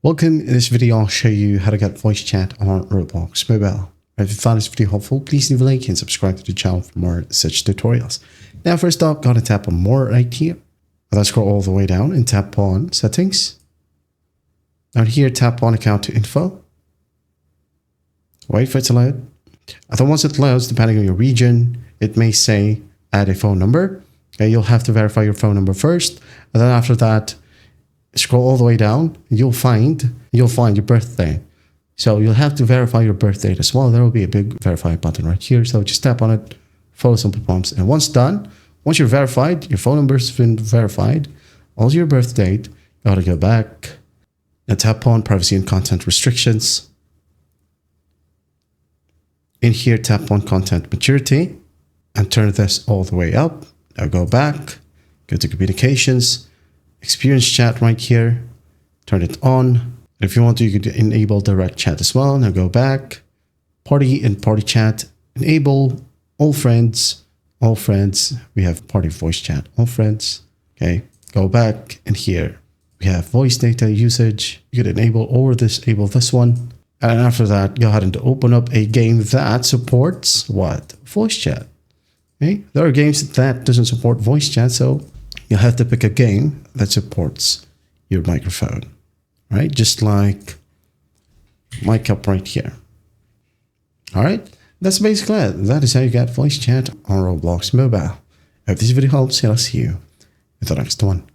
Welcome. In this video, I'll show you how to get voice chat on Roblox mobile. If you found this video helpful, please leave a like and subscribe to the channel for more such tutorials. Now, first up, gotta tap on more right here. And then scroll all the way down and tap on settings. Down here, tap on account info. Wait for it to load. And then once it loads, depending on your region, it may say add a phone number. Okay, you'll have to verify your phone number first. And then after that, scroll all the way down, you'll find your birthday. So you'll have to verify your birth date as well. There will be a big verify button right here. So just tap on it, follow simple prompts. And once done, once you're verified, your phone number's been verified, also your birth date, you gotta go back and tap on privacy and content restrictions. In here, tap on content maturity and turn this all the way up. Now go back, go to communications, experience chat right here, turn it on. If you want to, you could enable direct chat as well. Now go back, party and party chat, enable all friends, we have party voice chat, all friends. Okay, go back, and here we have voice data usage. You could enable or disable this one. And after that, go ahead and open up a game that supports what? Voice chat. Okay, there are games that doesn't support voice chat, so you'll have to pick a game that supports your microphone, right? Just like mic up right here. All right, that's basically it. That is how you get voice chat on Roblox mobile. If this video helps, I'll see you in the next one.